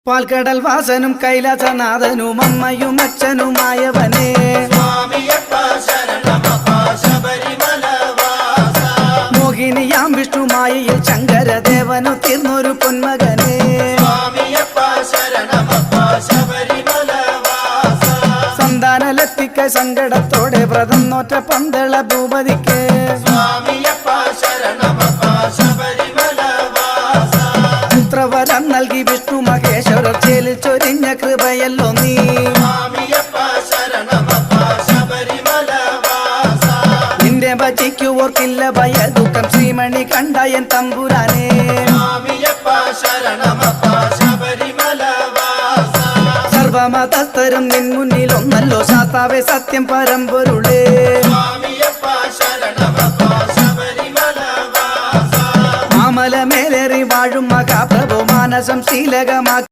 പാൽക്കടൽ വാസനും കൈലാസനാഥനും അമ്മയും അച്ഛനുമായവനേ മോഹിനിയാം വിഷ്ണുമായയിൽ ശങ്കരദേവനു തീർന്നൊരു പൊന്മകനേ സന്താനലത്തിക്ക സങ്കടത്തോടെ വ്രതം നോറ്റ പന്തള ഭൂപതിക്ക് പുത്രവരം നൽകി വിഷ്ണു മഹേശ്വര ചേലിൽ ചൊരിഞ്ഞ കൃപയല്ലോ നീ നിന്റെ ഭജിക്കു ഓർക്കില്ല ഭയ ദുഃഖം ശ്രീമണി കണ്ടായൻ തമ്പുരാനേ സർവമതസ്ഥരും നിൻ മുന്നിൽ ഒന്നല്ലോ ശാസ്താവേ സത്യം പരമ്പൊരുളേ മാമല മേലേറി വാഴും മഹാപ്രഭു മാനസം ശീലകമാക്കി